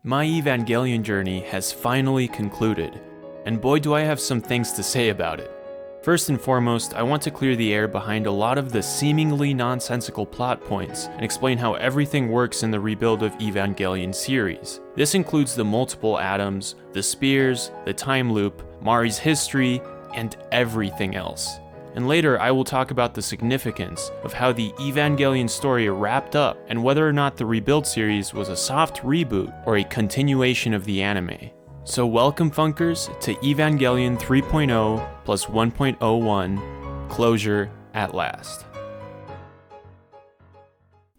My Evangelion journey has finally concluded, and boy do I have some things to say about it. First and foremost, I want to clear the air behind a lot of the seemingly nonsensical plot points and explain how everything works in the Rebuild of Evangelion series. This includes the multiple atoms, the spears, the time loop, Mari's history, and everything else. And later I will talk about the significance of how the Evangelion story wrapped up and whether or not the Rebuild series was a soft reboot or a continuation of the anime. So welcome Funkers to Evangelion 3.0 plus 1.01, Closure at last.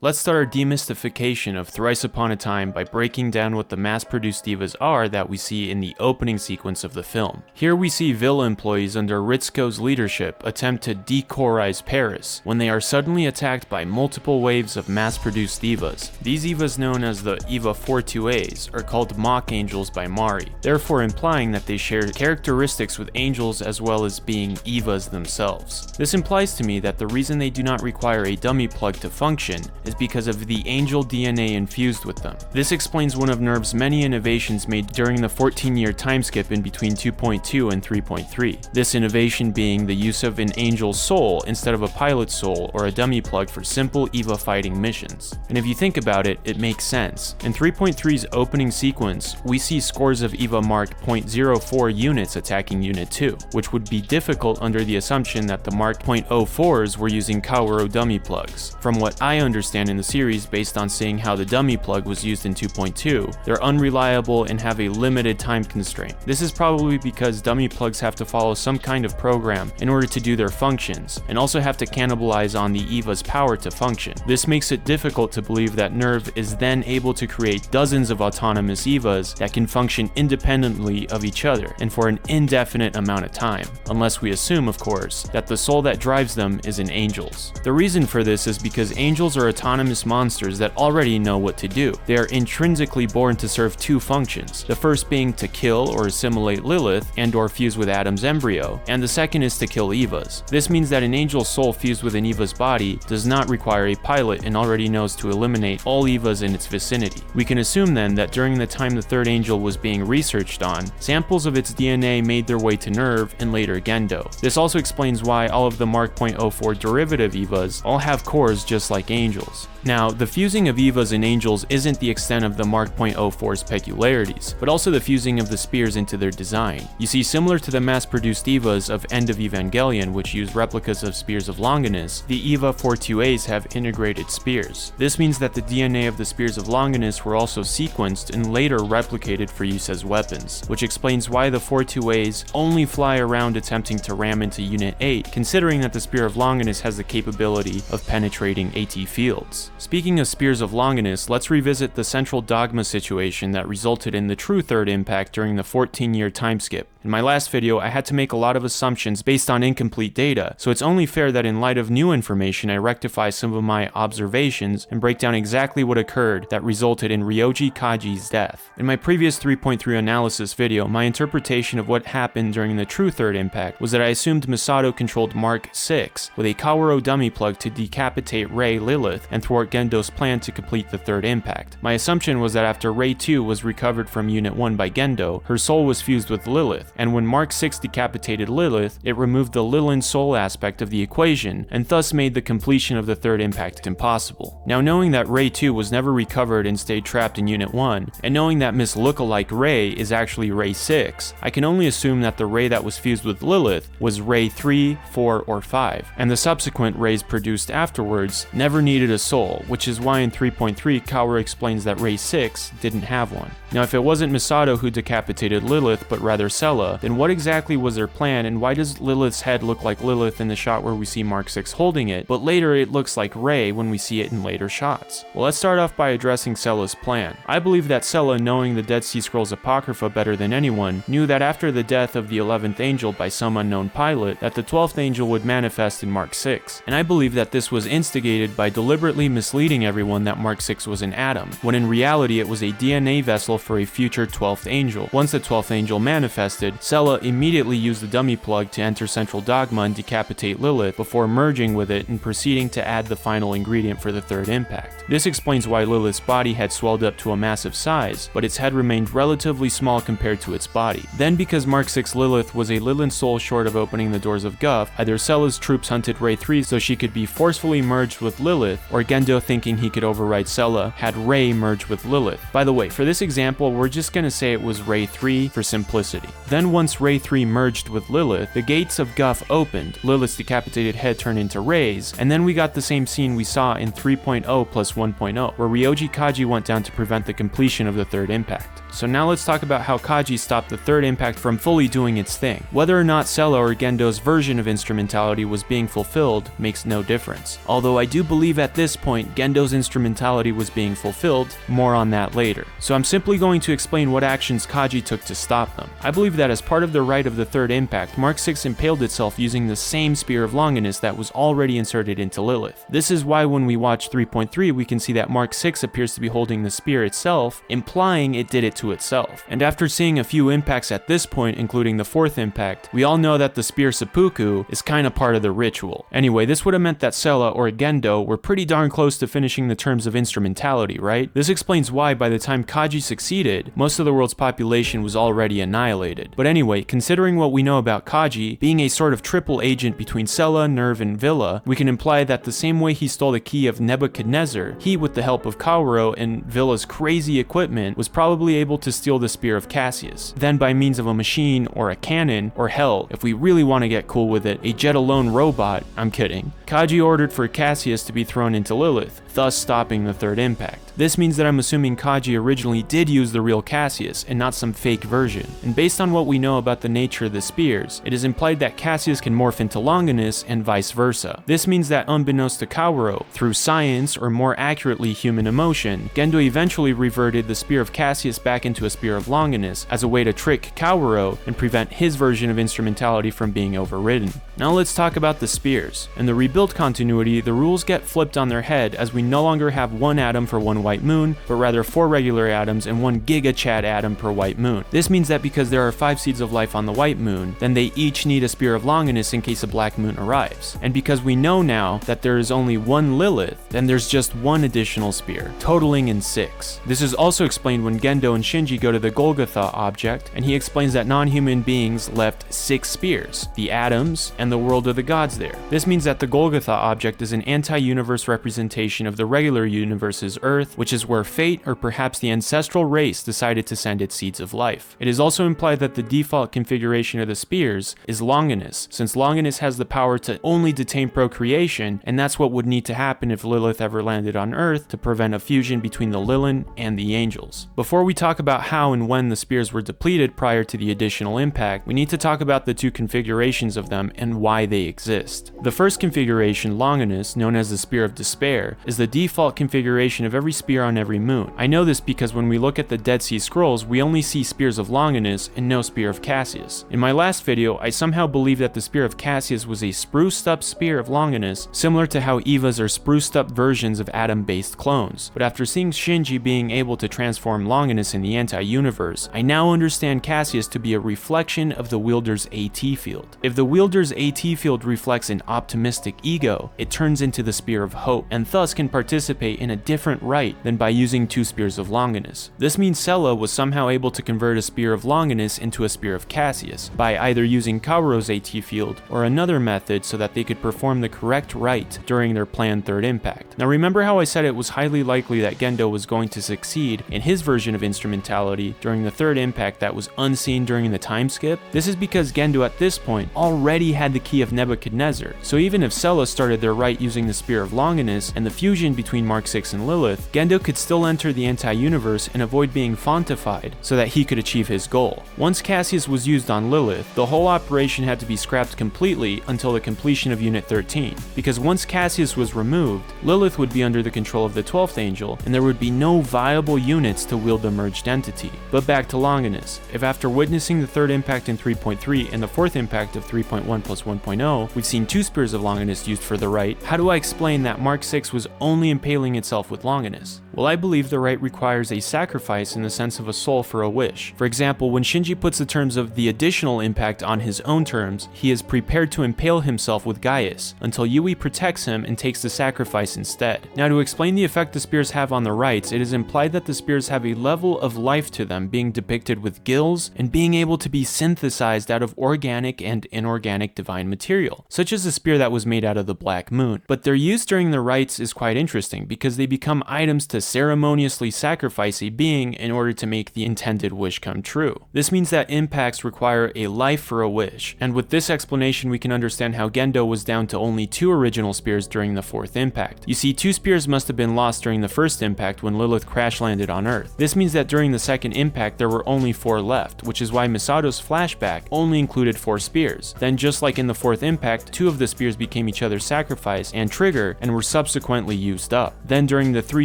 Let's start our demystification of Thrice Upon a Time by breaking down what the mass-produced Evas are that we see in the opening sequence of the film. Here we see Villa employees under Ritsuko's leadership attempt to decoreize Paris when they are suddenly attacked by multiple waves of mass-produced Evas. These Evas, known as the Eva 42As, are called mock angels by Mari, therefore implying that they share characteristics with angels as well as being Evas themselves. This implies to me that the reason they do not require a dummy plug to function is because of the angel DNA infused with them. This explains one of NERV's many innovations made during the 14-year time skip in between 2.2 and 3.3. This innovation being the use of an angel's soul instead of a pilot's soul or a dummy plug for simple Eva fighting missions. And if you think about it, it makes sense. In 3.3's opening sequence, we see scores of Eva marked .04 units attacking Unit 2, which would be difficult under the assumption that the marked .04s were using Kaworu dummy plugs. From what I understand in the series, based on seeing how the dummy plug was used in 2.2, they're unreliable and have a limited time constraint. This is probably because dummy plugs have to follow some kind of program in order to do their functions, and also have to cannibalize on the Eva's power to function. This makes it difficult to believe that NERV is then able to create dozens of autonomous Evas that can function independently of each other, and for an indefinite amount of time, unless we assume, of course, that the soul that drives them is in angels. The reason for this is because angels are autonomous monsters that already know what to do. They are intrinsically born to serve two functions, the first being to kill or assimilate Lilith and or fuse with Adam's embryo, and the second is to kill Evas. This means that an angel's soul fused with an Eva's body does not require a pilot and already knows to eliminate all Evas in its vicinity. We can assume then that during the time the third angel was being researched on, samples of its DNA made their way to NERV and later Gendo. This also explains why all of the Mark .04 derivative Evas all have cores just like angels. Now, the fusing of Evas and angels isn't the extent of the Mark .04's peculiarities, but also the fusing of the spears into their design. You see, similar to the mass-produced Evas of End of Evangelion, which use replicas of spears of Longinus, the Eva 42As have integrated spears. This means that the DNA of the spears of Longinus were also sequenced and later replicated for use as weapons, which explains why the 42As only fly around attempting to ram into Unit 8, considering that the spear of Longinus has the capability of penetrating AT fields. Speaking of spears of Longinus, let's revisit the central dogma situation that resulted in the true third impact during the 14-year time skip. In my last video, I had to make a lot of assumptions based on incomplete data, so it's only fair that in light of new information I rectify some of my observations and break down exactly what occurred that resulted in Ryoji Kaji's death. In my previous 3.3 analysis video, my interpretation of what happened during the true third impact was that I assumed Masato controlled Mark 6 with a Kaworu dummy plug to decapitate Rei Lilith and thwart Gendo's plan to complete the third impact. My assumption was that after Rei 2 was recovered from Unit 1 by Gendo, her soul was fused with Lilith, and when Mark 6 decapitated Lilith, it removed the Lilin soul aspect of the equation, and thus made the completion of the third impact impossible. Now, knowing that Rei 2 was never recovered and stayed trapped in Unit 1, and knowing that Miss Lookalike Rei is actually Rei 6, I can only assume that the Rei that was fused with Lilith was Rei 3, 4, or 5, and the subsequent Reis produced afterwards never needed a soul, which is why in 3.3 Kaworu explains that Rei 6 didn't have one. Now, if it wasn't Masato who decapitated Lilith, but rather Sella, then what exactly was their plan, and why does Lilith's head look like Lilith in the shot where we see Mark 6 holding it, but later it looks like Rei when we see it in later shots? Well, let's start off by addressing Sella's plan. I believe that Sella, knowing the Dead Sea Scrolls Apocrypha better than anyone, knew that after the death of the 11th angel by some unknown pilot, that the 12th angel would manifest in Mark 6, and I believe that this was instigated by deliberately misleading everyone that Mark 6 was an atom, when in reality it was a DNA vessel for a future 12th angel. Once the 12th angel manifested, Unported, Sela immediately used the dummy plug to enter Central Dogma and decapitate Lilith before merging with it and proceeding to add the final ingredient for the third impact. This explains why Lilith's body had swelled up to a massive size, but its head remained relatively small compared to its body. Then, because Mark 6 Lilith was a Lilith soul short of opening the doors of Guff, either Sela's troops hunted Rei 3 so she could be forcefully merged with Lilith, or Gendo, thinking he could override Sela, had Rei merge with Lilith. By the way, for this example, we're just gonna say it was Rei 3 for simplicity. Then once Rei 3 merged with Lilith, the gates of Guff opened, Lilith's decapitated head turned into Rei's, and then we got the same scene we saw in 3.0 plus 1.0, where Ryoji Kaji went down to prevent the completion of the third impact. So now let's talk about how Kaji stopped the third impact from fully doing its thing. Whether or not Sela or Gendo's version of instrumentality was being fulfilled makes no difference. Although I do believe at this point Gendo's instrumentality was being fulfilled, more on that later. So I'm simply going to explain what actions Kaji took to stop them. I believe that as part of the rite of the third impact, Mark 6 impaled itself using the same Spear of Longinus that was already inserted into Lilith. This is why when we watch 3.3 we can see that Mark 6 appears to be holding the spear itself, implying it did it to itself. And after seeing a few impacts at this point, including the fourth impact, we all know that the spear seppuku is kinda part of the ritual. Anyway, this would have meant that Sela or Gendo were pretty darn close to finishing the terms of instrumentality, right? This explains why by the time Kaji succeeded, most of the world's population was already annihilated. But anyway, considering what we know about Kaji, being a sort of triple agent between Sela, Nerve, and Villa, we can imply that the same way he stole the key of Nebuchadnezzar, he, with the help of Kaoru and Villa's crazy equipment, was probably able to steal the spear of Cassius. Then by means of a machine or a cannon, or hell, if we really want to get cool with it, a jet-alone robot, I'm kidding, Kaji ordered for Cassius to be thrown into Lilith, thus stopping the third impact. This means that I'm assuming Kaji originally did use the real Cassius and not some fake version. And based on what we know about the nature of the spears, it is implied that Cassius can morph into Longinus and vice versa. This means that unbeknownst to Kaoru, through science or more accurately human emotion, Gendo eventually reverted the spear of Cassius back into a spear of Longinus as a way to trick Kaoru and prevent his version of instrumentality from being overridden. Now let's talk about the spears. In the Rebuild continuity, the rules get flipped on their head as we no longer have one atom for one white moon, but rather 4 regular atoms and 1 giga-chad atom per white moon. This means that because there are 5 seeds of life on the white moon, then they each need a spear of Longinus in case a black moon arrives. And because we know now that there is only one Lilith, then there's just 1 additional spear, totaling in 6. This is also explained when Gendo and Shinji go to the Golgotha object, and he explains that non-human beings left 6 spears, the atoms, and the world of the gods there. This means that the Golgotha object is an anti-universe representation of the regular universe's Earth, which is where fate or perhaps the ancestral race decided to send its seeds of life. It is also implied that the default configuration of the spears is Longinus, since Longinus has the power to only detain procreation, and that's what would need to happen if Lilith ever landed on Earth to prevent a fusion between the Lilin and the angels. Before we talk about how and when the spears were depleted prior to the additional impact, we need to talk about the 2 configurations of them and why they exist. The first configuration, Longinus, known as the Spear of Despair, is the default configuration of every spear on every moon. I know this because when we look at the Dead Sea Scrolls, we only see spears of Longinus and no spear of Cassius. In my last video, I somehow believed that the spear of Cassius was a spruced up spear of Longinus, similar to how Evas are spruced up versions of atom-based clones. But after seeing Shinji being able to transform Longinus in the anti-universe, I now understand Cassius to be a reflection of the wielder's AT field. If the wielder's AT field reflects an optimistic ego, it turns into the Spear of Hope, and thus can participate in a different rite than by using 2 spears of Longinus. This means Sela was somehow able to convert a spear of Longinus into a spear of Cassius, by either using Kaoru's AT field or another method so that they could perform the correct rite during their planned third impact. Now remember how I said it was highly likely that Gendo was going to succeed in his version of instrumentality during the third impact that was unseen during the time skip? This is because Gendo at this point already had the key of Nebuchadnezzar, so even if Sela started their rite using the Spear of Longinus and the fusion between Mark 6 and Lilith, Gendo could still enter the anti-universe and avoid being fontified so that he could achieve his goal. Once Cassius was used on Lilith, the whole operation had to be scrapped completely until the completion of Unit 13, because once Cassius was removed, Lilith would be under the control of the 12th angel, and there would be no viable units to wield the merged entity. But back to Longinus. If after witnessing the third impact in 3.3 and the fourth impact of 3.1 plus 1.0, we've seen 2 spears of Longinus used for the rite, how do I explain that Mark 6 was only impaling itself with Longinus? Well, I believe the rite requires a sacrifice in the sense of a soul for a wish. For example, when Shinji puts the terms of the additional impact on his own terms, he is prepared to impale himself with Gaius, until Yui protects him and takes the sacrifice instead. Now, to explain the effect the spears have on the rites, it is implied that the spears have a level of life to them, being depicted with gills and being able to be synthesized out of organic and inorganic divine material, such as the spear that was made out of the Black Moon. But their use during the rites is quite interesting, because they become items to ceremoniously sacrifice a being in order to make the intended wish come true. This means that impacts require a life for a wish, and with this explanation we can understand how Gendo was down to only 2 original spears during the 4th impact. You see, 2 spears must have been lost during the 1st impact when Lilith crash landed on Earth. This means that during the 2nd impact there were only 4 left, which is why Misato's flashback only included 4 spears. Then, just like in the 4th impact, 2 of the spears became each other's sacrifice and trigger and were subsequently used up. Then during the 3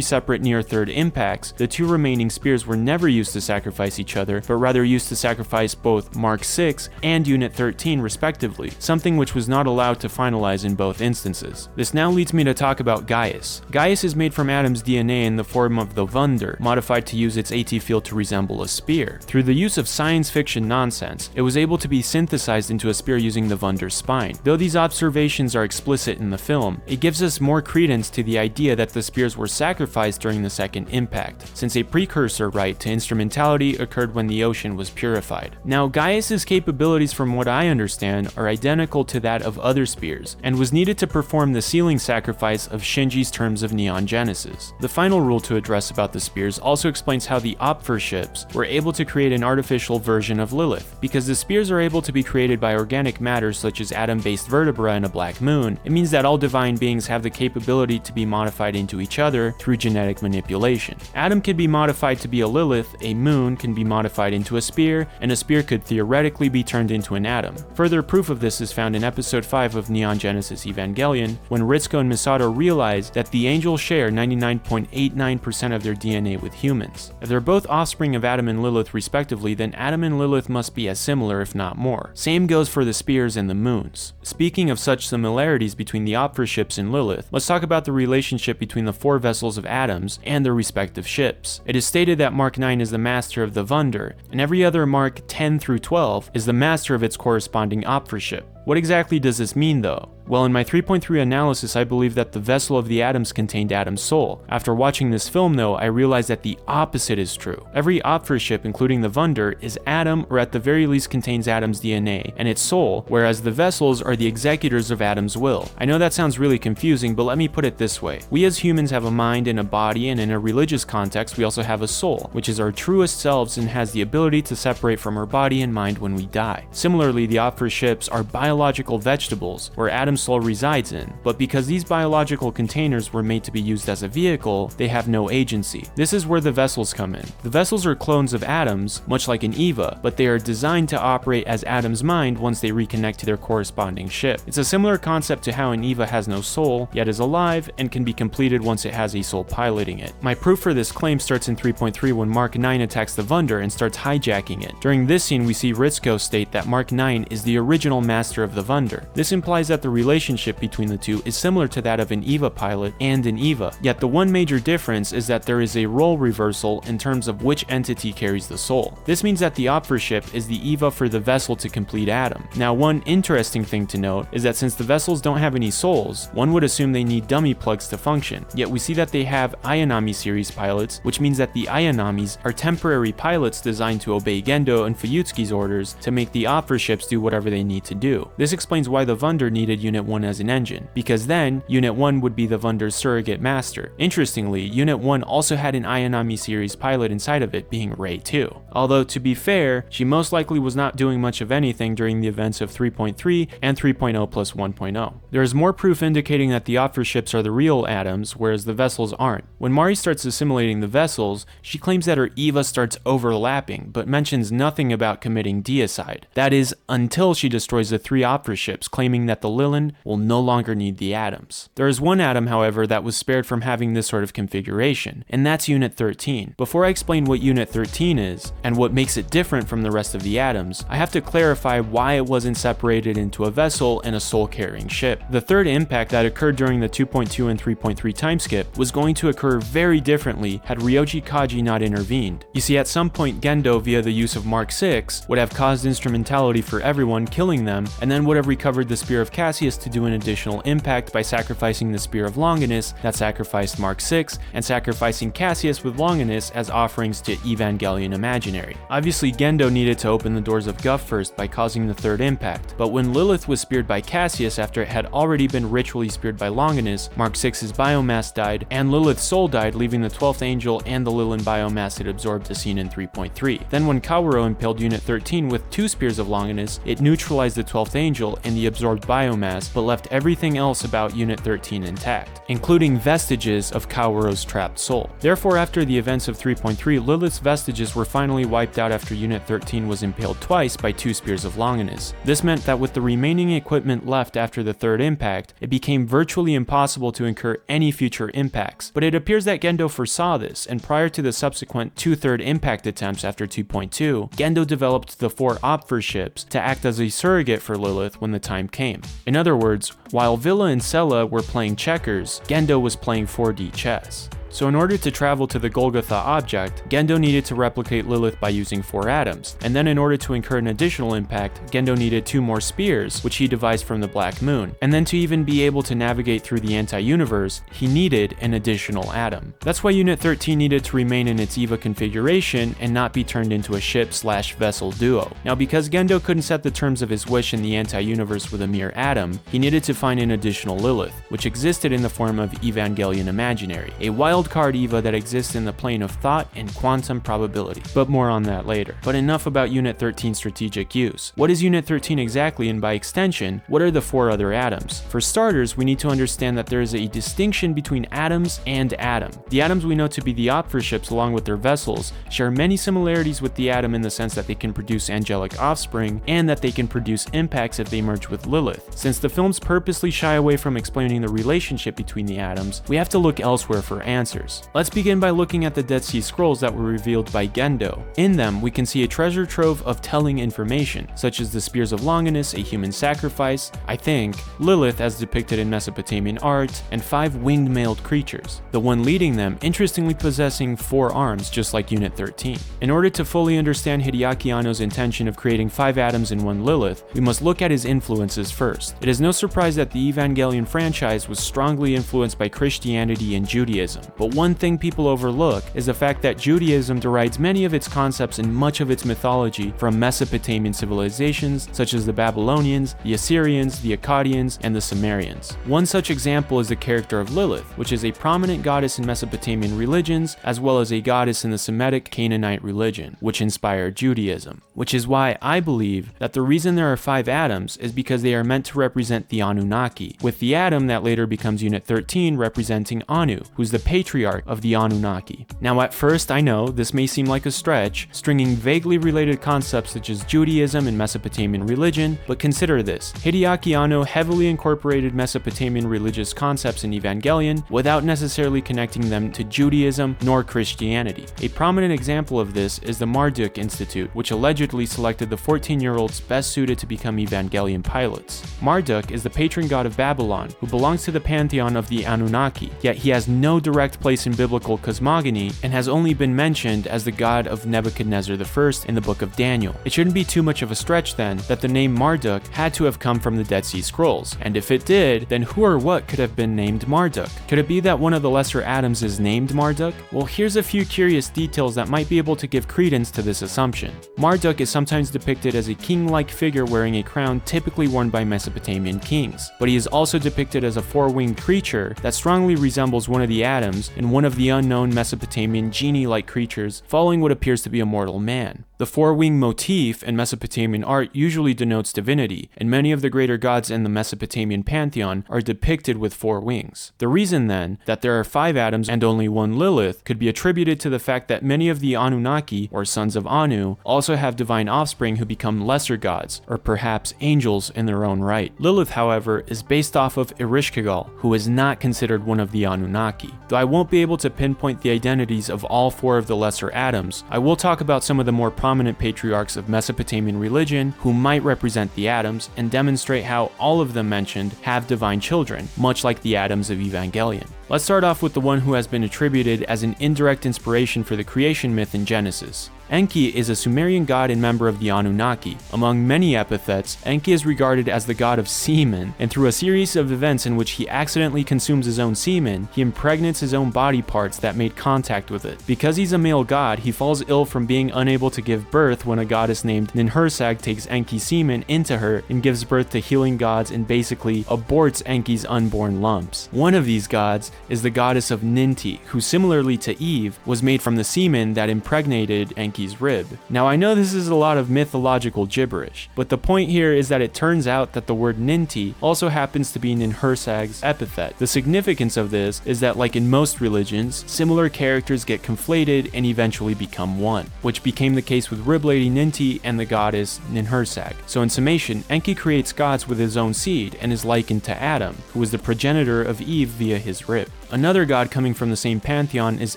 separate near 3rd impacts, the 2 remaining spears were never used to sacrifice each other, but rather used to sacrifice both Mark 6 and Unit 13 respectively, something which was not allowed to finalize in both instances. This now leads me to talk about Gaius. Gaius is made from Adam's DNA in the form of the Wunder, modified to use its AT field to resemble a spear. Through the use of science fiction nonsense, it was able to be synthesized into a spear using the Wunder's spine. Though these observations are explicit in the film, it gives us more credence to the idea that the spears were sacrificed during the 2nd impact, since a precursor rite to instrumentality occurred when the ocean was purified. Now, Gaius's capabilities, from what I understand, are identical to that of other spears, and was needed to perform the sealing sacrifice of Shinji's terms of Neon Genesis. The final rule to address about the spears also explains how the Opfer ships were able to create an artificial version of Lilith. Because the spears are able to be created by organic matter such as atom-based vertebra and a black moon, it means that all divine beings have the capability to be modified into each other through genetic manipulation. Adam can be modified to be a Lilith, a moon can be modified into a spear, and a spear could theoretically be turned into an atom. Further proof of this is found in episode 5 of Neon Genesis Evangelion, when Ritsuko and Misato realize that the angels share 99.89% of their DNA with humans. If they're both offspring of Adam and Lilith respectively, then Adam and Lilith must be as similar, if not more. Same goes for the spears and the moons. Speaking of such similarities between the Opfer ships and Lilith, let's talk about the relationship between the 4 vessels of Adams and their respective ships. It is stated that Mark 9 is the master of the Wunder, and every other Mark 10 through 12 is the master of its corresponding Opfer ship. What exactly does this mean though? Well, in my 3.3 analysis, I believe that the vessel of the atoms contained Adam's soul. After watching this film though, I realized that the opposite is true. Every Opfer ship, including the Wunder, is Adam, or at the very least contains Adam's DNA and its soul, whereas the vessels are the executors of Adam's will. I know that sounds really confusing, but let me put it this way. We as humans have a mind and a body, and in a religious context, we also have a soul, which is our truest selves and has the ability to separate from our body and mind when we die. Similarly, the Opfer ships are biological vegetables, where Adam's soul resides in, but because these biological containers were made to be used as a vehicle, they have no agency. This is where the vessels come in. The vessels are clones of Adam's, much like an Eva, but they are designed to operate as Adam's mind once they reconnect to their corresponding ship. It's a similar concept to how an Eva has no soul, yet is alive, and can be completed once it has a soul piloting it. My proof for this claim starts in 3.3 when Mark 9 attacks the Wunder and starts hijacking it. During this scene, we see Ritsuko state that Mark 9 is the original master of the Wunder. This implies that the relationship between the two is similar to that of an Eva pilot and an Eva, yet the one major difference is that there is a role reversal in terms of which entity carries the soul. This means that the Opfer ship is the Eva for the vessel to complete Adam. Now, one interesting thing to note is that since the vessels don't have any souls, one would assume they need dummy plugs to function, yet we see that they have Ayanami series pilots, which means that the Ayanamis are temporary pilots designed to obey Gendo and Fuyutsuki's orders to make the Opfer ships do whatever they need to do. This explains why the Wunder needed Unit 1 as an engine, because then Unit 1 would be the Wunder's surrogate master. Interestingly, Unit 1 also had an Ayanami series pilot inside of it, being Rei 2. Although, to be fair, she most likely was not doing much of anything during the events of 3.3 and 3.0 plus 1.0. There is more proof indicating that the Opfer ships are the real Adams, whereas the vessels aren't. When Mari starts assimilating the vessels, she claims that her Eva starts overlapping, but mentions nothing about committing deicide. That is, until she destroys the 3 Opfer ships, claiming that the Lilin will no longer need the Adams. There is one Adam, however, that was spared from having this sort of configuration, and that's Unit 13. Before I explain what Unit 13 is, and what makes it different from the rest of the atoms, I have to clarify why it wasn't separated into a vessel and a soul-carrying ship. The third impact that occurred during the 2.2 and 3.3 time skip was going to occur very differently had Ryoji Kaji not intervened. You see, at some point Gendo, via the use of Mark 6, would have caused instrumentality for everyone, killing them, and then would have recovered the Spear of Cassius to do an additional impact by sacrificing the Spear of Longinus that sacrificed Mark 6, and sacrificing Cassius with Longinus as offerings to Evangelion Imaginary. Obviously, Gendo needed to open the doors of Guff first by causing the third impact, but when Lilith was speared by Cassius after it had already been ritually speared by Longinus, Mark 6's biomass died, and Lilith's soul died, leaving the 12th angel and the Lilin biomass it absorbed to seen in 3.3. Then when Kaworu impaled Unit 13 with 2 spears of Longinus, it neutralized the 12th angel and the absorbed biomass, but left everything else about Unit 13 intact, including vestiges of Kaworu's trapped soul. Therefore, after the events of 3.3, Lilith's vestiges were finally wiped out after Unit 13 was impaled twice by 2 spears of Longinus. This meant that with the remaining equipment left after the third impact, it became virtually impossible to incur any future impacts. But it appears that Gendo foresaw this, and prior to the subsequent 2 third impact attempts after 2.2, Gendo developed the 4 Opfer ships to act as a surrogate for Lilith when the time came. In other words, while Villa and Sella were playing checkers, Gendo was playing 4D chess. So in order to travel to the Golgotha object, Gendo needed to replicate Lilith by using 4 atoms, and then in order to incur an additional impact, Gendo needed 2 more spears, which he devised from the Black Moon, and then to even be able to navigate through the anti-universe, he needed an additional atom. That's why Unit 13 needed to remain in its EVA configuration and not be turned into a ship/vessel duo. Now, because Gendo couldn't set the terms of his wish in the anti-universe with a mere atom, he needed to find an additional Lilith, which existed in the form of Evangelion Imaginary, a wild card EVA that exists in the plane of thought and quantum probability, but more on that later. But enough about Unit 13's strategic use. What is Unit 13 exactly, and by extension, what are the 4 other atoms? For starters, we need to understand that there is a distinction between atoms and atom. The atoms we know to be the Opfer ships along with their vessels share many similarities with the atom in the sense that they can produce angelic offspring, and that they can produce impacts if they merge with Lilith. Since the films purposely shy away from explaining the relationship between the atoms, we have to look elsewhere for answers. Let's begin by looking at the Dead Sea Scrolls that were revealed by Gendo. In them, we can see a treasure trove of telling information, such as the Spears of Longinus, a human sacrifice, I think, Lilith as depicted in Mesopotamian art, and 5 winged-mailed creatures, the one leading them interestingly possessing 4 arms just like Unit 13. In order to fully understand Hideaki Anno's intention of creating 5 atoms in one Lilith, we must look at his influences first. It is no surprise that the Evangelion franchise was strongly influenced by Christianity and Judaism, but one thing people overlook is the fact that Judaism derives many of its concepts and much of its mythology from Mesopotamian civilizations such as the Babylonians, the Assyrians, the Akkadians, and the Sumerians. One such example is the character of Lilith, which is a prominent goddess in Mesopotamian religions as well as a goddess in the Semitic Canaanite religion, which inspired Judaism. Which is why I believe that the reason there are 5 atoms is because they are meant to represent the Anunnaki, with the atom that later becomes Unit 13 representing Anu, who's the patriarch of the Anunnaki. Now at first, I know this may seem like a stretch, stringing vaguely related concepts such as Judaism and Mesopotamian religion, but consider this. Hideaki Anno heavily incorporated Mesopotamian religious concepts in Evangelion without necessarily connecting them to Judaism nor Christianity. A prominent example of this is the Marduk Institute, which allegedly selected the 14-year-olds best suited to become Evangelion pilots. Marduk is the patron god of Babylon, who belongs to the pantheon of the Anunnaki, yet he has no direct place in biblical cosmogony and has only been mentioned as the god of Nebuchadnezzar I in the book of Daniel. It shouldn't be too much of a stretch then that the name Marduk had to have come from the Dead Sea Scrolls, and if it did, then who or what could have been named Marduk? Could it be that one of the lesser atoms is named Marduk? Well, here's a few curious details that might be able to give credence to this assumption. Marduk is sometimes depicted as a king-like figure wearing a crown typically worn by Mesopotamian kings, but he is also depicted as a 4-winged creature that strongly resembles one of the atoms and one of the unknown Mesopotamian genie-like creatures following what appears to be a mortal man. The four-wing motif in Mesopotamian art usually denotes divinity, and many of the greater gods in the Mesopotamian pantheon are depicted with four wings. The reason then that there are 5 Adams and only one Lilith could be attributed to the fact that many of the Anunnaki, or sons of Anu, also have divine offspring who become lesser gods, or perhaps angels in their own right. Lilith, however, is based off of Ereshkigal, who is not considered one of the Anunnaki. Though I won't be able to pinpoint the identities of all 4 of the lesser Adams, I will talk about some of the more prominent patriarchs of Mesopotamian religion who might represent the Adams and demonstrate how all of them mentioned have divine children, much like the Adams of Evangelion. Let's start off with the one who has been attributed as an indirect inspiration for the creation myth in Genesis. Enki is a Sumerian god and member of the Anunnaki. Among many epithets, Enki is regarded as the god of semen, and through a series of events in which he accidentally consumes his own semen, he impregnates his own body parts that made contact with it. Because he's a male god, he falls ill from being unable to give birth when a goddess named Ninhursag takes Enki's semen into her and gives birth to healing gods and basically aborts Enki's unborn lumps. One of these gods is the goddess of Ninti, who similarly to Eve, was made from the semen that impregnated Enki's rib. Now I know this is a lot of mythological gibberish, but the point here is that it turns out that the word Ninti also happens to be Ninhursag's epithet. The significance of this is that, like in most religions, similar characters get conflated and eventually become one, which became the case with Rib Lady Ninti and the goddess Ninhursag. So in summation, Enki creates gods with his own seed and is likened to Adam, who was the progenitor of Eve via his rib. Another god coming from the same pantheon is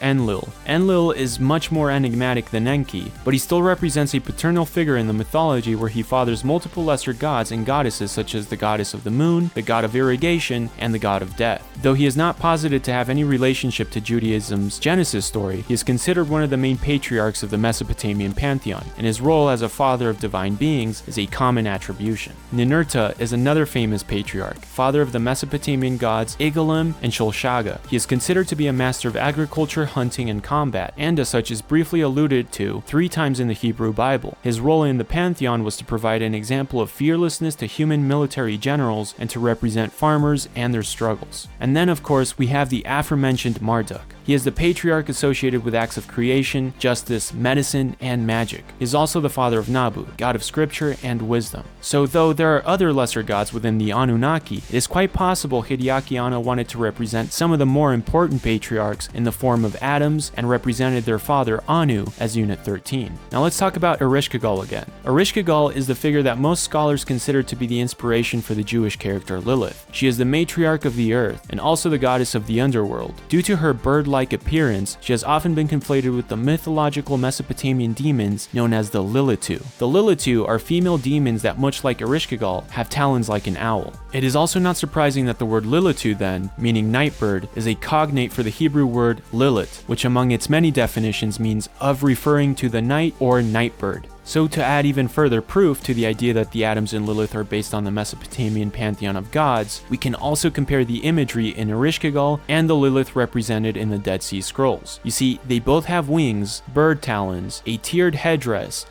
Enlil. Enlil is much more enigmatic than Enki, but he still represents a paternal figure in the mythology where he fathers multiple lesser gods and goddesses such as the goddess of the moon, the god of irrigation, and the god of death. Though he is not posited to have any relationship to Judaism's Genesis story, he is considered one of the main patriarchs of the Mesopotamian pantheon, and his role as a father of divine beings is a common attribution. Ninurta is another famous patriarch, father of the Mesopotamian gods Igalim and Shulshaga. He is considered to be a master of agriculture, hunting, and combat, and as such is briefly alluded to 3 times in the Hebrew Bible. His role in the pantheon was to provide an example of fearlessness to human military generals and to represent farmers and their struggles. And then of course we have the aforementioned Marduk. He is the patriarch associated with acts of creation, justice, medicine, and magic. He is also the father of Nabu, god of scripture and wisdom. So though there are other lesser gods within the Anunnaki, it is quite possible Hideaki Anno wanted to represent some of the more important patriarchs in the form of Adams and represented their father Anu as Unit 13. Now let's talk about Ereshkigal again. Ereshkigal is the figure that most scholars consider to be the inspiration for the Jewish character Lilith. She is the matriarch of the earth and also the goddess of the underworld. Due to her bird-like appearance, she has often been conflated with the mythological Mesopotamian demons known as the Lilitu. The Lilitu are female demons that, much like Ereshkigal, have talons like an owl. It is also not surprising that the word Lilitu then, meaning nightbird, is a cognate for the Hebrew word Lilith, which among its many definitions means of referring to the night or nightbird. So to add even further proof to the idea that the Adams and Lilith are based on the Mesopotamian pantheon of gods, we can also compare the imagery in Ereshkigal and the Lilith represented in the Dead Sea Scrolls. You see, they both have wings, bird talons, a tiered headdress,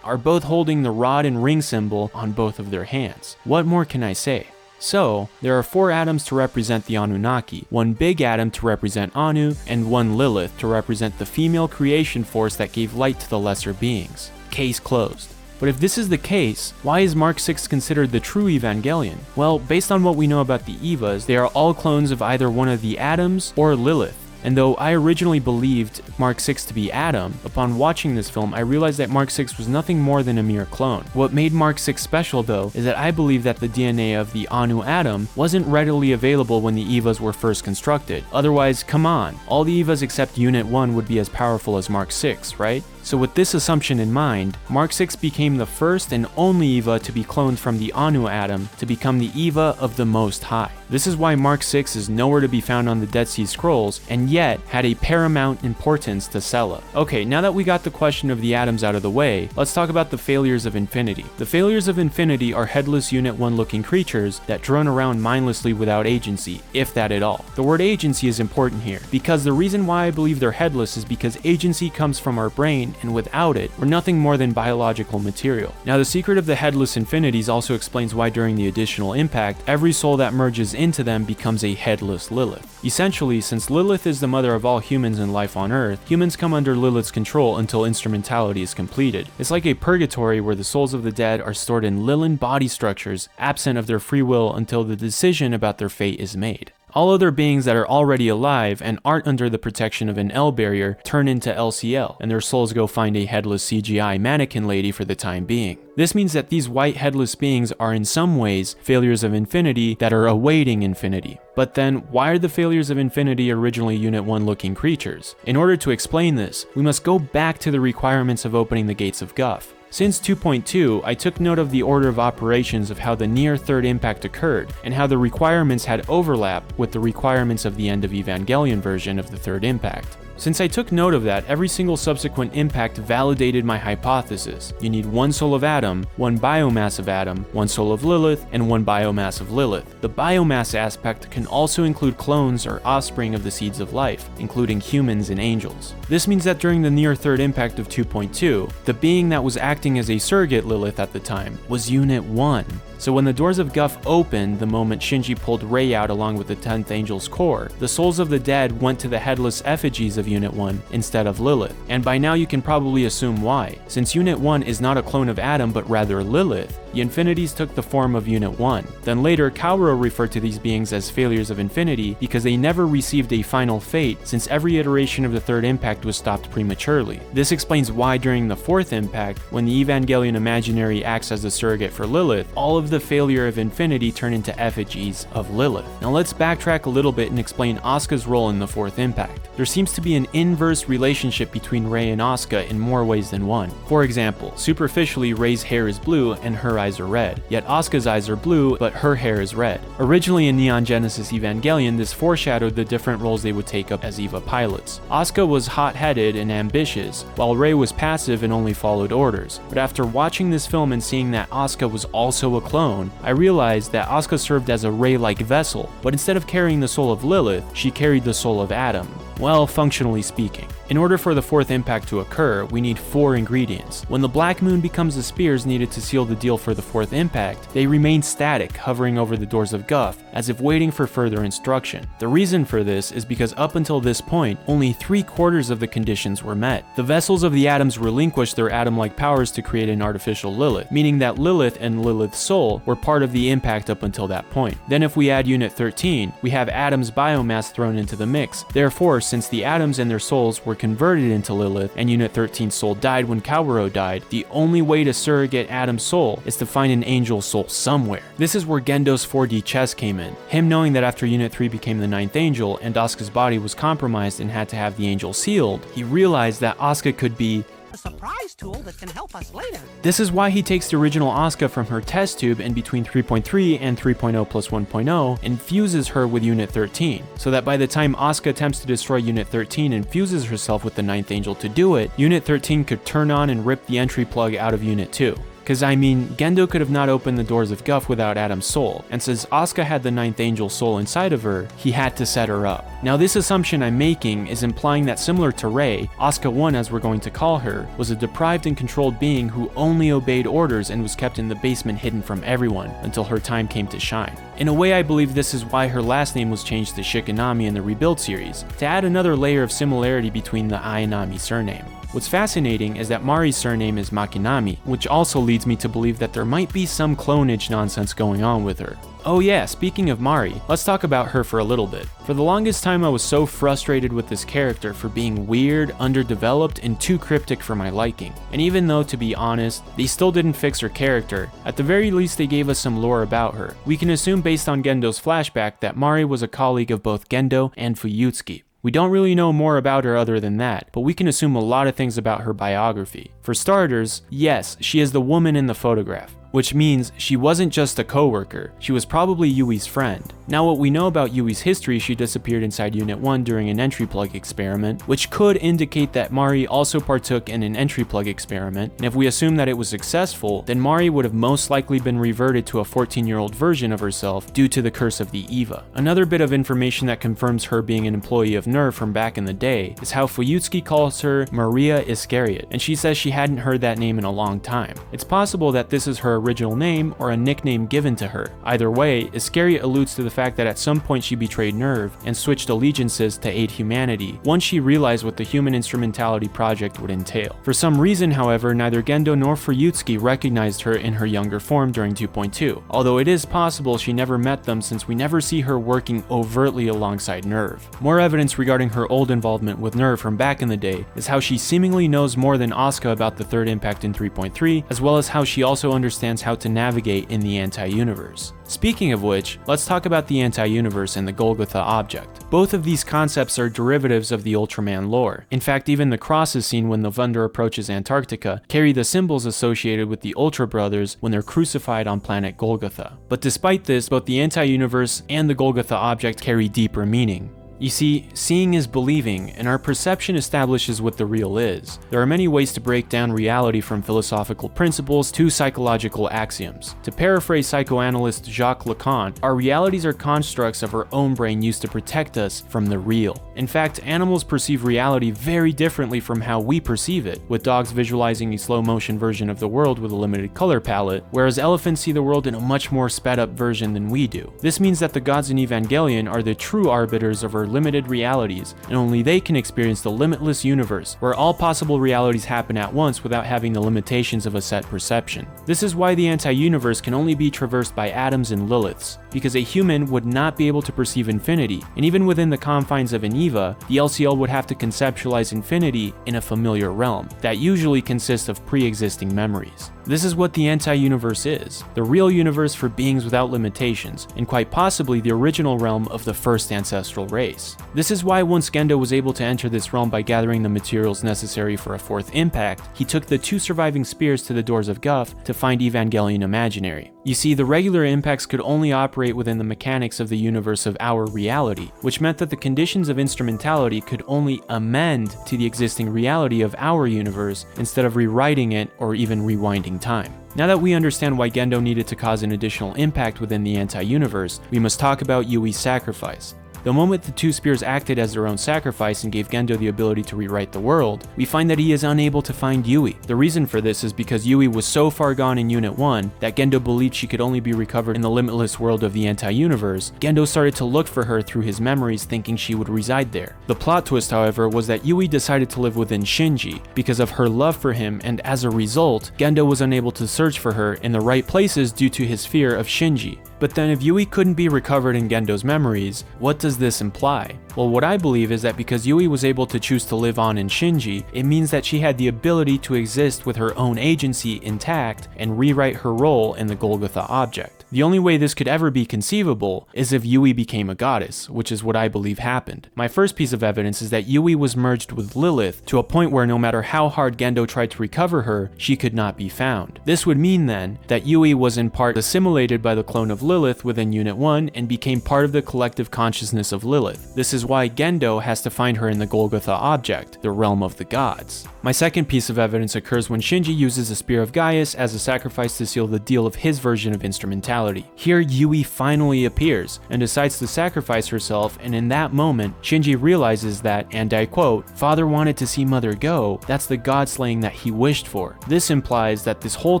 are both holding the rod and ring symbol on both of their hands. What more can I say? So, there are 4 Adams to represent the Anunnaki, 1 big Adam to represent Anu, and 1 Lilith to represent the female creation force that gave light to the lesser beings. Case closed. But if this is the case, why is Mark 6 considered the true Evangelion? Well, based on what we know about the Evas, they are all clones of either one of the Adams or Lilith. And though I originally believed Mark 6 to be Adam, upon watching this film I realized that Mark 6 was nothing more than a mere clone. What made Mark 6 special though is that I believe that the DNA of the Anu Adam wasn't readily available when the Evas were first constructed. Otherwise, come on, all the Evas except Unit 1 would be as powerful as Mark 6, right? So with this assumption in mind, Mark 6 became the first and only Eva to be cloned from the Anu Adam to become the Eva of the Most High. This is why Mark 6 is nowhere to be found on the Dead Sea Scrolls, and yet had a paramount importance to Sela. Okay, now that we got the question of the Adams out of the way, let's talk about the failures of Infinity. The failures of Infinity are headless Unit 1 looking creatures that drone around mindlessly without agency, if that at all. The word agency is important here, because the reason why I believe they're headless is because agency comes from our brain being, and without it, we're nothing more than biological material. Now, the secret of the headless infinities also explains why during the additional impact, every soul that merges into them becomes a headless Lilith. Essentially, since Lilith is the mother of all humans and life on Earth, humans come under Lilith's control until instrumentality is completed. It's like a purgatory where the souls of the dead are stored in Lilith body structures, absent of their free will until the decision about their fate is made. All other beings that are already alive and aren't under the protection of an L barrier turn into LCL, and their souls go find a headless CGI mannequin lady for the time being. This means that these white headless beings are in some ways failures of infinity that are awaiting infinity. But then, why are the failures of infinity originally Unit 1 looking creatures? In order to explain this, we must go back to the requirements of opening the gates of Guff. Since 2.2, I took note of the order of operations of how the near third impact occurred, and how the requirements had overlap with the requirements of the end of Evangelion version of the third impact. Since I took note of that, every single subsequent impact validated my hypothesis. You need one soul of Adam, one biomass of Adam, one soul of Lilith, and one biomass of Lilith. The biomass aspect can also include clones or offspring of the seeds of life, including humans and angels. This means that during the near third impact of 2.2, the being that was acting as a surrogate Lilith at the time was Unit 1. So when the doors of Guff opened the moment Shinji pulled Rei out along with the 10th Angel's core, the souls of the dead went to the headless effigies of Unit 1 instead of Lilith. And by now you can probably assume why. Since Unit 1 is not a clone of Adam but rather Lilith, the infinities took the form of Unit 1. Then later, Kaoru referred to these beings as failures of infinity because they never received a final fate since every iteration of the third impact was stopped prematurely. This explains why during the fourth impact, when the Evangelion imaginary acts as a surrogate for Lilith, all of the failure of infinity turn into effigies of Lilith. Now let's backtrack a little bit and explain Asuka's role in the fourth impact. There seems to be an inverse relationship between Rei and Asuka in more ways than one. For example, superficially Rei's hair is blue and her eyes are red, yet Asuka's eyes are blue but her hair is red. Originally in Neon Genesis Evangelion, this foreshadowed the different roles they would take up as Eva pilots. Asuka was hot-headed and ambitious, while Rei was passive and only followed orders. But after watching this film and seeing that Asuka was also a clone, I realized that Asuka served as a Rei-like vessel, but instead of carrying the soul of Lilith, she carried the soul of Adam. Well, functionally speaking. In order for the fourth impact to occur, we need 4 ingredients. When the black moon becomes the spears needed to seal the deal for the fourth impact, they remain static, hovering over the doors of Guff, as if waiting for further instruction. The reason for this is because up until this point, only 3/4 of the conditions were met. The vessels of the atoms relinquished their atom-like powers to create an artificial Lilith, meaning that Lilith and Lilith's soul were part of the impact up until that point. Then if we add Unit 13, we have Adam's biomass thrown into the mix. Therefore, since the atoms and their souls were converted into Lilith, and Unit 13's soul died when Kaoru died, the only way to surrogate Adam's soul is to find an angel's soul somewhere. This is where Gendo's 4D chess came in. Him knowing that after Unit 3 became the 9th angel, and Asuka's body was compromised and had to have the angel sealed, he realized that Asuka could be a surprise tool that can help us later. This is why he takes the original Asuka from her test tube in between 3.3 and 3.0 plus 1.0 and fuses her with Unit 13, so that by the time Asuka attempts to destroy Unit 13 and fuses herself with the 9th angel to do it, Unit 13 could turn on and rip the entry plug out of Unit 2. Cause I mean, Gendo could have not opened the doors of Guff without Adam's soul, and since Asuka had the 9th angel soul inside of her, he had to set her up. Now this assumption I'm making is implying that similar to Rei, Asuka 1 as we're going to call her, was a deprived and controlled being who only obeyed orders and was kept in the basement hidden from everyone until her time came to shine. In a way, I believe this is why her last name was changed to Shikinami in the Rebuild series, to add another layer of similarity between the Ayanami surname. What's fascinating is that Mari's surname is Makinami, which also leads me to believe that there might be some clonage nonsense going on with her. Oh yeah, speaking of Mari, let's talk about her for a little bit. For the longest time I was so frustrated with this character for being weird, underdeveloped, and too cryptic for my liking. And even though, to be honest, they still didn't fix her character, at the very least they gave us some lore about her. We can assume based on Gendo's flashback that Mari was a colleague of both Gendo and Fuyutsuki. We don't really know more about her other than that, but we can assume a lot of things about her biography. For starters, yes, she is the woman in the photograph. which means she wasn't just a coworker, she was probably Yui's friend. Now what we know about Yui's history, she disappeared inside Unit 1 during an entry plug experiment, which could indicate that Mari also partook in an entry plug experiment, and if we assume that it was successful, then Mari would have most likely been reverted to a 14-year-old version of herself due to the curse of the Eva. Another bit of information that confirms her being an employee of NERV from back in the day is how Fuyutsuki calls her Maria Iscariot, and she says she hadn't heard that name in a long time. It's possible that this is her original name or a nickname given to her. Either way, Iscariot alludes to the fact that at some point she betrayed NERV and switched allegiances to aid humanity once she realized what the Human Instrumentality Project would entail. For some reason, however, neither Gendo nor Fuyutsuki recognized her in her younger form during 2.2, although it is possible she never met them since we never see her working overtly alongside NERV. More evidence regarding her old involvement with NERV from back in the day is how she seemingly knows more than Asuka about the third impact in 3.3, as well as how she also understands how to navigate in the anti-universe. Speaking of which, let's talk about the anti-universe and the Golgotha object. Both of these concepts are derivatives of the Ultraman lore. In fact, even the crosses seen when the Wunder approaches Antarctica carry the symbols associated with the Ultra Brothers when they're crucified on planet Golgotha. But despite this, both the anti-universe and the Golgotha object carry deeper meaning. You see, seeing is believing, and our perception establishes what the real is. There are many ways to break down reality, from philosophical principles to psychological axioms. To paraphrase psychoanalyst Jacques Lacan, our realities are constructs of our own brain used to protect us from the real. In fact, animals perceive reality very differently from how we perceive it, with dogs visualizing a slow-motion version of the world with a limited color palette, whereas elephants see the world in a much more sped-up version than we do. This means that the gods in Evangelion are the true arbiters of our limited realities, and only they can experience the limitless universe, where all possible realities happen at once without having the limitations of a set perception. This is why the anti-universe can only be traversed by atoms and Liliths, because a human would not be able to perceive infinity, and even within the confines of an Eva, the LCL would have to conceptualize infinity in a familiar realm that usually consists of pre-existing memories. This is what the anti-universe is, the real universe for beings without limitations, and quite possibly the original realm of the first ancestral race. This is why once Gendo was able to enter this realm by gathering the materials necessary for a fourth impact, he took the 2 surviving spears to the doors of Guff to find Evangelion Imaginary. You see, the regular impacts could only operate within the mechanics of the universe of our reality, which meant that the conditions of instrumentality could only amend to the existing reality of our universe instead of rewriting it or even rewinding time. Now that we understand why Gendo needed to cause an additional impact within the anti-universe, we must talk about Yui's sacrifice. The moment the 2 spears acted as their own sacrifice and gave Gendo the ability to rewrite the world, we find that he is unable to find Yui. The reason for this is because Yui was so far gone in Unit 1 that Gendo believed she could only be recovered in the limitless world of the anti-universe. Gendo started to look for her through his memories, thinking she would reside there. The plot twist, however, was that Yui decided to live within Shinji because of her love for him, and as a result, Gendo was unable to search for her in the right places due to his fear of Shinji. But then if Yui couldn't be recovered in Gendo's memories, what does this imply? Well, what I believe is that because Yui was able to choose to live on in Shinji, it means that she had the ability to exist with her own agency intact and rewrite her role in the Golgotha object. The only way this could ever be conceivable is if Yui became a goddess, which is what I believe happened. My first piece of evidence is that Yui was merged with Lilith to a point where no matter how hard Gendo tried to recover her, she could not be found. This would mean then that Yui was in part assimilated by the clone of Lilith within Unit 1 and became part of the collective consciousness of Lilith. This is why Gendo has to find her in the Golgotha object, the realm of the gods. My second piece of evidence occurs when Shinji uses the Spear of Gaius as a sacrifice to seal the deal of his version of instrumentality. Here Yui finally appears and decides to sacrifice herself, and in that moment, Shinji realizes that, and I quote, "Father wanted to see Mother go, that's the god slaying that he wished for." This implies that this whole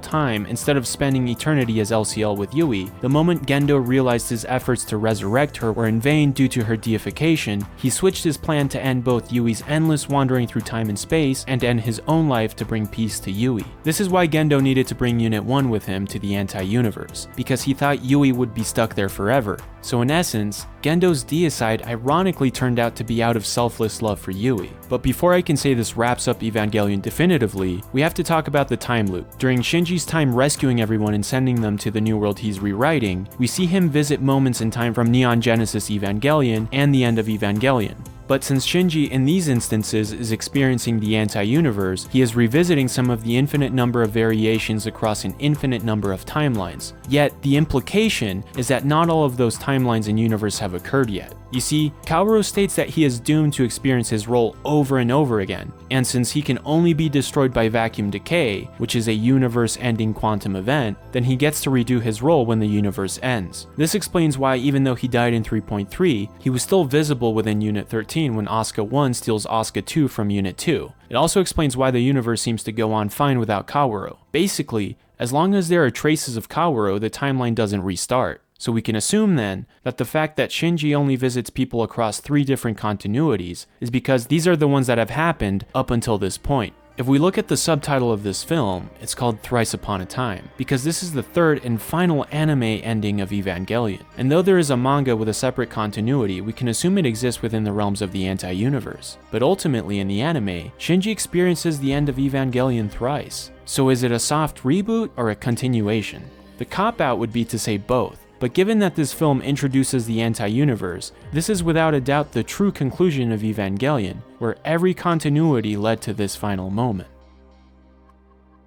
time, instead of spending eternity as LCL with Yui, the moment Gendo realized his efforts to resurrect her were in vain due to her deification, he switched his plan to end both Yui's endless wandering through time and space and end his own life to bring peace to Yui. This is why Gendo needed to bring Unit 1 with him to the anti-universe, because he thought Yui would be stuck there forever. So in essence, Gendo's deicide ironically turned out to be out of selfless love for Yui. But before I can say this wraps up Evangelion definitively, we have to talk about the time loop. During Shinji's time rescuing everyone and sending them to the new world he's rewriting, we see him visit moments in time from Neon Genesis Evangelion and the end of Evangelion. But since Shinji in these instances is experiencing the anti-universe, he is revisiting some of the infinite number of variations across an infinite number of timelines. Yet, the implication is that not all of those timelines and universe have occurred yet. You see, Kaoru states that he is doomed to experience his role over and over again, and since he can only be destroyed by vacuum decay, which is a universe-ending quantum event, then he gets to redo his role when the universe ends. This explains why even though he died in 3.3, he was still visible within Unit 13 when Asuka 1 steals Asuka 2 from Unit 2. It also explains why the universe seems to go on fine without Kaoru. Basically, as long as there are traces of Kaoru, the timeline doesn't restart. So we can assume then that the fact that Shinji only visits people across 3 different continuities is because these are the ones that have happened up until this point. If we look at the subtitle of this film, it's called Thrice Upon a Time, because this is the third and final anime ending of Evangelion. And though there is a manga with a separate continuity, we can assume it exists within the realms of the anti-universe. But ultimately in the anime, Shinji experiences the end of Evangelion thrice. So is it a soft reboot or a continuation? The cop-out would be to say both. But given that this film introduces the anti-universe, this is without a doubt the true conclusion of Evangelion, where every continuity led to this final moment.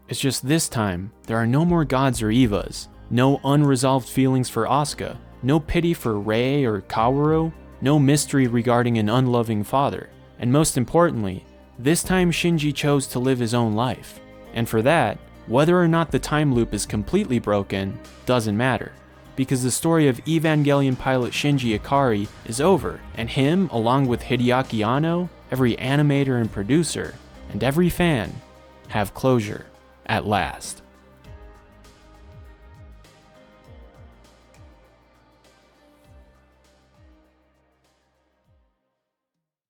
It's just this time, there are no more gods or Evas, no unresolved feelings for Asuka, no pity for Rei or Kaoru, no mystery regarding an unloving father, and most importantly, this time Shinji chose to live his own life. And for that, whether or not the time loop is completely broken, doesn't matter. Because the story of Evangelion pilot Shinji Ikari is over, and him, along with Hideaki Anno, every animator and producer, and every fan, have closure at last.